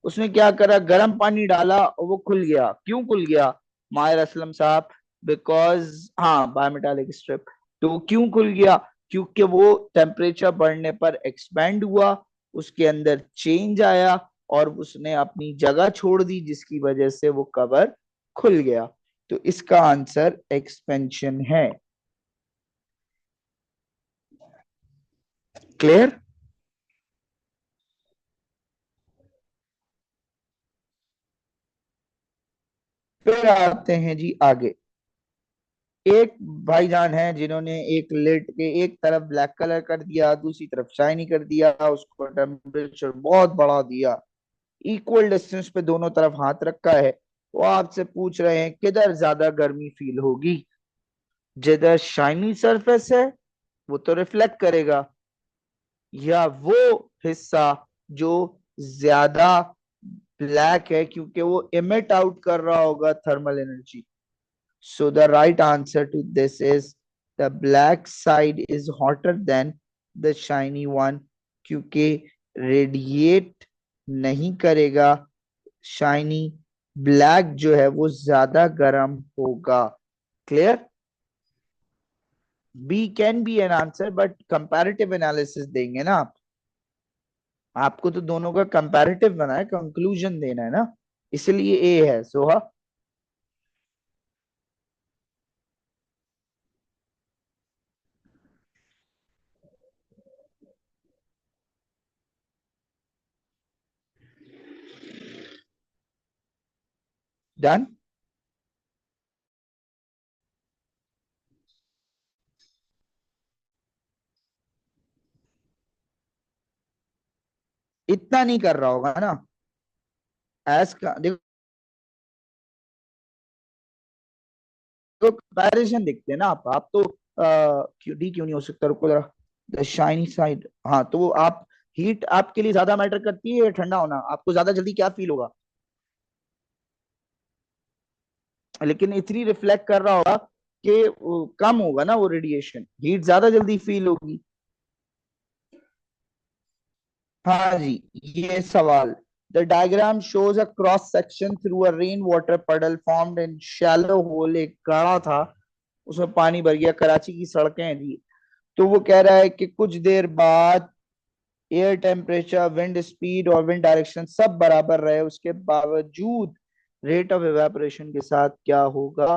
उसने क्या करा, गर्म पानी डाला और वो खुल गया। क्यों खुल गया माहिर असलम साहब? बिकॉज, हाँ, बायोमेटालिक स्ट्रिप। तो वो क्यों खुल गया? क्योंकि वो टेम्परेचर बढ़ने पर एक्सपेंड हुआ, उसके अंदर चेंज आया और उसने अपनी जगह छोड़ दी, जिसकी वजह से वो कवर खुल गया। तो इसका आंसर एक्सपेंशन है। क्लियर? फिर आते हैं जी आगे। एक भाईजान है जिन्होंने एक लिड के एक तरफ ब्लैक कलर कर दिया, दूसरी तरफ शाइनी कर दिया, उसको टेम्परेचर बहुत बढ़ा दिया, इक्वल डिस्टेंस पे दोनों तरफ हाथ रखा है। वो आपसे पूछ रहे हैं किधर ज्यादा गर्मी फील होगी? जिधर शाइनी सरफेस है वो तो रिफ्लेक्ट करेगा, या वो हिस्सा जो ज्यादा ब्लैक है क्योंकि वो इमिट आउट कर रहा होगा thermal energy? So the right answer to this is the black side is hotter than the shiny one, क्योंकि रेडिएट नहीं करेगा शाइनी, ब्लैक जो है वो ज्यादा गर्म होगा। Clear? B can be an answer, but comparative analysis देंगे ना आप। आपको तो दोनों का कंपैरेटिव बना है, कंक्लूजन देना है ना, इसलिए ए है। सोहा, डन। इतना नहीं कर रहा होगा ना, एज का देखो, तो कंपैरिजन देखते हैं ना आप तो क्यों डी क्यों नहीं हो सकता? रुको जरा, द शाइनी साइड। हाँ, तो वो आप, हीट आपके लिए ज्यादा मैटर करती है या ठंडा होना? आपको ज्यादा जल्दी क्या फील होगा? लेकिन इतनी रिफ्लेक्ट कर रहा होगा कि कम होगा ना वो रेडिएशन, हीट ज्यादा जल्दी फील होगी। हाँ जी, ये सवाल। The diagram shows a cross section through a rain water पडल फॉर्म्ड इन शैलो होल। एक गाढ़ा था, उसमें पानी भर गया, कराची की सड़कें हैं जी। तो वो कह रहा है कि कुछ देर बाद एयर टेम्परेचर, विंड स्पीड और विंड डायरेक्शन सब बराबर रहे, उसके बावजूद रेट ऑफ एवेपोरेशन के साथ क्या होगा?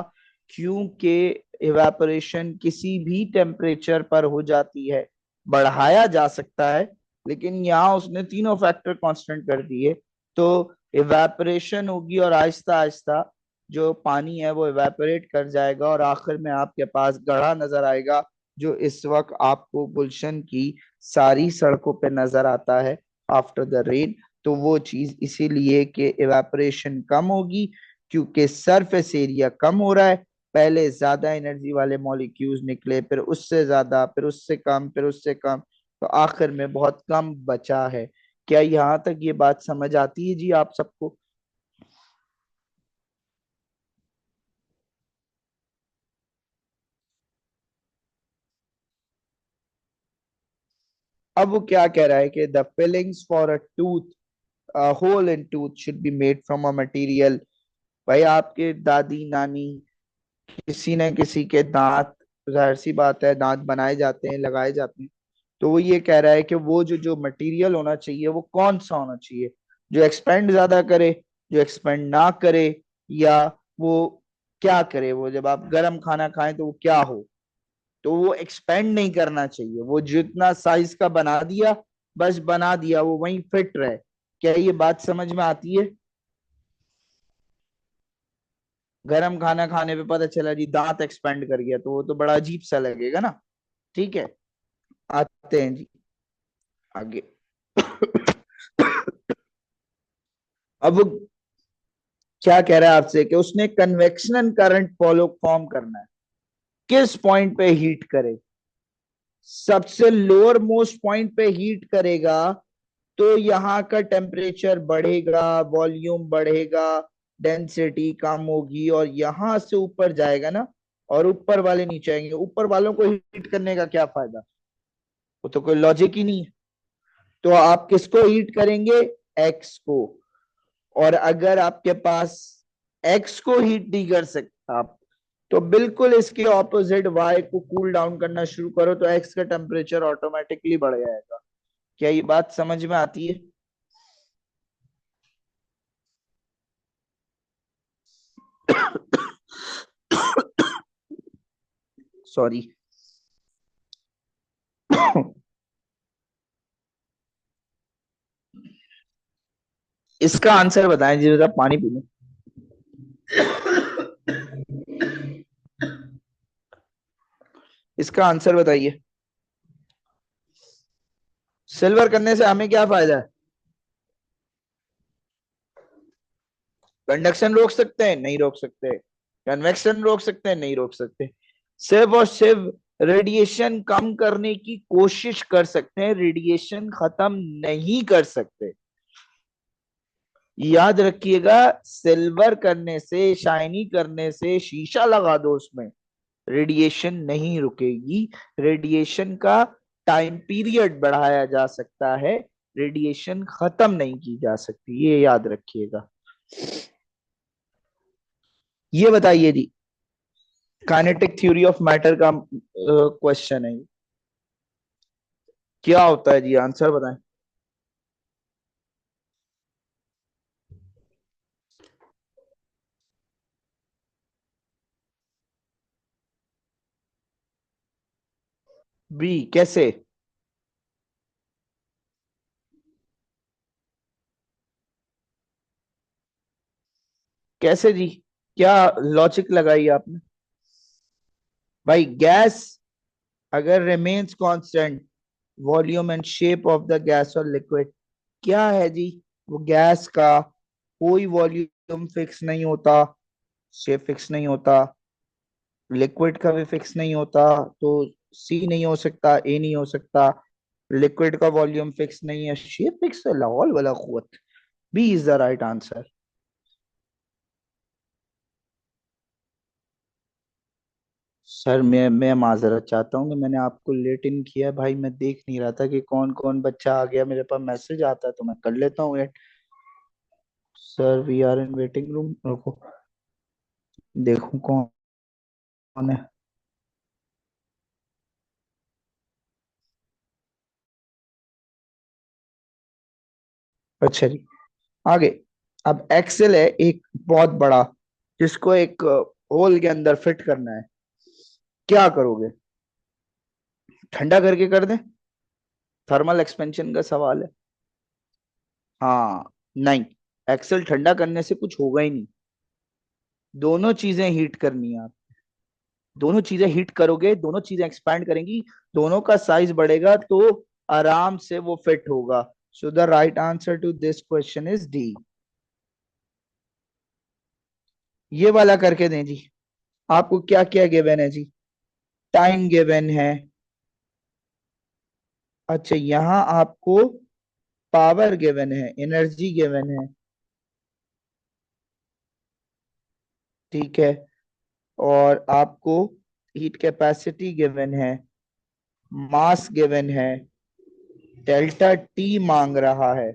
क्योंकि इवेपोरेशन किसी भी टेम्परेचर पर हो जाती है, बढ़ाया जा सकता है, लेकिन यहाँ उसने तीनों फैक्टर कांस्टेंट कर दिए। तो इवेपोरेशन होगी और आहिस्ता आहिस्ता जो पानी है वो इवेपोरेट कर जाएगा और आखिर में आपके पास गढ़ा नजर आएगा, जो इस वक्त आपको गुलशन की सारी सड़कों पे नजर आता है आफ्टर द रेन। तो वो चीज इसीलिए कि इवेपोरेशन कम होगी, क्योंकि सरफेस एरिया कम हो रहा है। पहले ज्यादा एनर्जी वाले मॉलिक्यूल्स निकले, फिर उससे ज्यादा, फिर उससे कम, फिर उससे कम, तो आखिर में बहुत कम बचा है। क्या यहाँ तक ये बात समझ आती है जी आप सबको? अब वो क्या कह रहा है कि the fillings for a tooth, hole in tooth should be made from a material. भाई आपके दादी नानी किसी न किसी के दांत, जाहिर सी बात है दांत बनाए जाते हैं, लगाए जाते हैं। तो वो ये कह रहा है कि वो जो जो मटेरियल होना चाहिए वो कौन सा होना चाहिए, जो एक्सपेंड ज्यादा करे, जो एक्सपेंड ना करे, या वो क्या करे, वो जब आप गर्म खाना खाएं तो वो क्या हो। तो वो एक्सपेंड नहीं करना चाहिए, वो जितना साइज का बना दिया, बस बना दिया, वो वहीं फिट रहे। क्या ये बात समझ में आती है? गरम खाना खाने पे पता चला जी दांत एक्सपेंड कर गया, तो वो तो बड़ा अजीब सा लगेगा ना। ठीक है, आते हैं जी आगे। अब वो क्या कह रहा है आपसे कि उसने कन्वेक्शन करंट फॉलो फॉर्म करना है, किस पॉइंट पे हीट करे, सबसे लोअर मोस्ट पॉइंट पे हीट करेगा तो यहाँ का टेम्परेचर बढ़ेगा, वॉल्यूम बढ़ेगा, डेंसिटी कम होगी, और यहां से ऊपर जाएगा ना, और ऊपर वाले नीचे आएंगे। ऊपर वालों को हीट करने का क्या फायदा, वो तो कोई लॉजिक ही नहीं है। तो आप किसको हीट करेंगे? एक्स को। और अगर आपके पास एक्स को हीट नहीं कर सकता आप, तो बिल्कुल इसके ऑपोजिट वाई को कूल डाउन करना शुरू करो, तो एक्स का टेम्परेचर ऑटोमेटिकली बढ़ जाएगा। क्या ये बात समझ में आती है? सॉरी। इसका आंसर बताएं जी, जरा पानी पी लो। इसका आंसर बताइए। सिल्वर करने से हमें क्या फायदा है? कंडक्शन रोक सकते हैं? नहीं रोक सकते। कन्वेक्शन रोक सकते हैं? नहीं रोक सकते। सिर्फ और सिर्फ रेडिएशन कम करने की कोशिश कर सकते हैं, रेडिएशन खत्म नहीं कर सकते। याद रखिएगा, सिल्वर करने से, शाइनी करने से, शीशा लगा दो उसमें, रेडिएशन नहीं रुकेगी। रेडिएशन का टाइम पीरियड बढ़ाया जा सकता है, रेडिएशन खत्म नहीं की जा सकती, ये याद रखिएगा। ये बताइए जी, काइनेटिक थ्योरी ऑफ मैटर का क्वेश्चन है, क्या होता है जी, आंसर बताएं। बी कैसे? कैसे जी? क्या लॉजिक लगाई आपने? भाई गैस अगर remains constant, volume and shape of the gas और लिक्विड, क्या है जी, वो गैस का कोई वॉल्यूम फिक्स नहीं होता, शेप फिक्स नहीं होता, लिक्विड का भी फिक्स नहीं होता। तो सी नहीं हो सकता, ए नहीं हो सकता। लिक्विड का वॉल्यूम फिक्स नहीं है, शेप फिक्स है, लाहौल वाला कुव्वत। B is the right answer. Sir मैं माजरत चाहता हूँ कि मैंने आपको लेट इन किया है। भाई मैं देख नहीं रहा था कि कौन कौन बच्चा आ गया, मेरे पास मैसेज आता है तो मैं कर लेता हूँ wait. Sir we are in waiting room, रुको देखूं कौन कौन है। अच्छा जी, आगे। अब एक्सेल है एक बहुत बड़ा, जिसको एक होल के अंदर फिट करना है, क्या करोगे? ठंडा करके कर दें? थर्मल एक्सपेंशन का सवाल है। हाँ। नहीं, एक्सेल ठंडा करने से कुछ होगा ही नहीं। दोनों चीजें हीट करनी है आप। दोनों चीजें हीट करोगे, दोनों चीजें एक्सपैंड करेंगी, दोनों का साइज बढ़ेगा, तो आराम से वो फिट होगा। So the right answer to this question is D. ये वाला करके दें जी। आपको क्या क्या गिवन है जी? टाइम गिवन है। अच्छा, यहाँ आपको पावर गिवन है, एनर्जी गिवन है। ठीक है। और आपको हीट कैपेसिटी गिवन है, मास गिवन है, डेल्टा टी मांग रहा है।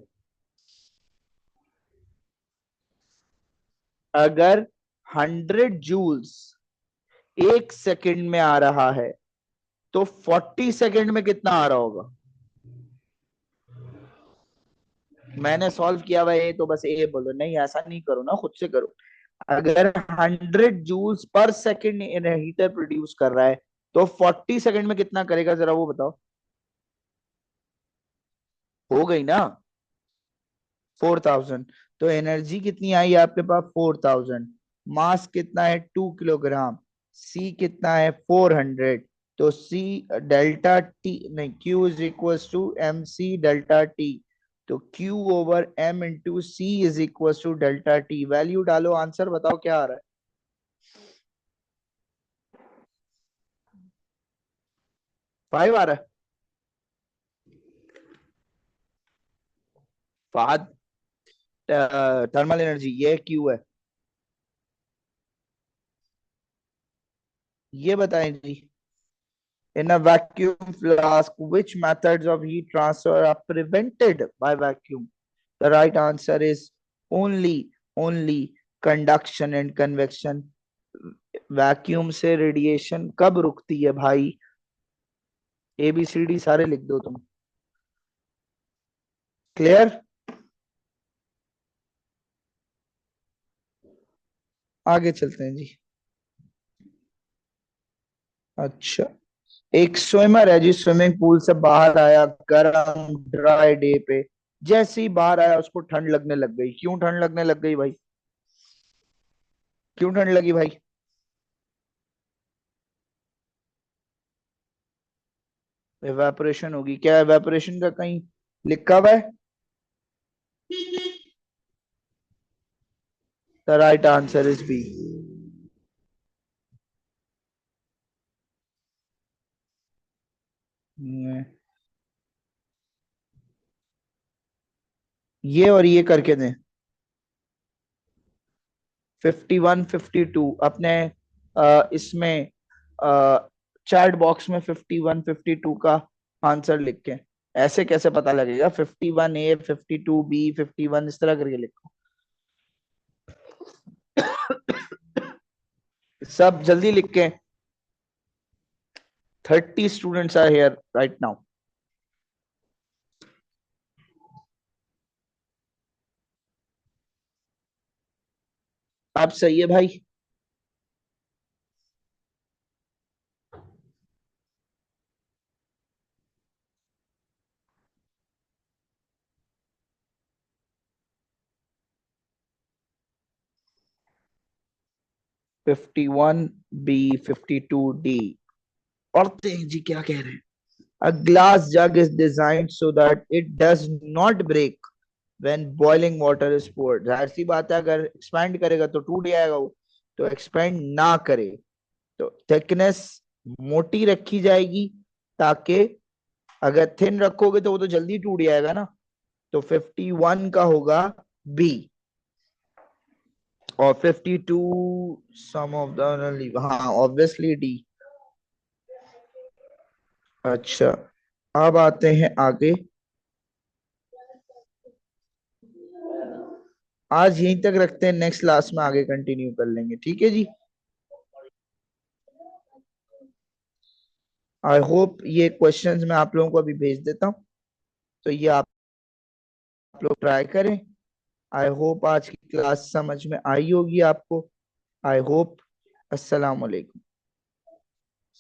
अगर 100 जूल्स 1 सेकंड में आ रहा है, तो 40 सेकंड में कितना आ रहा होगा? मैंने सॉल्व किया हुआ है, तो बस ए बोलो। नहीं, ऐसा नहीं करो ना, खुद से करो। अगर 100 joules per second heater produce कर रहा है, तो 40 सेकंड में कितना करेगा, जरा वो बताओ। हो गई ना? 4000। तो एनर्जी कितनी आई आपके पास? 4000। मास कितना है? 2 किलोग्राम। सी कितना है? 400। तो सी डेल्टा टी, नहीं, Q is equal to M C delta T. तो Q over M into C is equal to delta T. Value डालो, आंसर बताओ क्या आ रहा है। 5 आ रहा है। फाद, थर्मल एनर्जी ये क्यू है। ये बताएं जी। In a vacuum flask, which methods of heat transfer are prevented by vacuum? The right answer is only conduction and convection. Vacuum से रेडिएशन कब रुकती है भाई? ए बी सी डी सारे लिख दो तुम। क्लियर? आगे चलते हैं जी। अच्छा, एक स्विमर है जी, स्विमिंग पूल से बाहर आया गर्म ड्राई डे पे। जैसे ही बाहर आया, उसको ठंड लगने लग गई। क्यों ठंड लगने लग गई भाई? क्यों ठंड लगी भाई? एवेपोरेशन होगी। क्या एवेपोरेशन का कहीं लिखा हुआ है? The right answer is B. ये और ये करके दें। 51 52 अपने इसमें चैट बॉक्स में 51 52 का आंसर लिख के। ऐसे कैसे पता लगेगा? 51 ए, 52 बी, 51, इस तरह करके लिखो। सब जल्दी लिख के। 30 students are here right now. अब सही है भाई। 51 बी, 52 डी। पढ़ते हैं जी क्या कह रहे हैं। A glass jug is designed so that it does not break when boiling water is poured। जाहिर सी बात है, अगर एक्सपैंड करेगा तो टूट जाएगा वो। तो एक्सपैंड ना करे, तो थिकनेस मोटी रखी जाएगी, ताकि अगर थिन रखोगे तो वो तो जल्दी टूट जाएगा ना। तो 51 का होगा बी। और 52 सम ऑफ द, हाँ ऑब्वियसली डी। अच्छा, अब आते हैं आगे। आज यहीं तक रखते हैं, नेक्स्ट क्लास में आगे कंटिन्यू कर लेंगे, ठीक है जी। आई होप ये क्वेश्चंस मैं आप लोगों को अभी भेज देता हूँ, तो ये आप लोग ट्राई करें। आई होप आज की क्लास समझ में आई होगी आपको। आई होप अस्सलाम वालेकुम।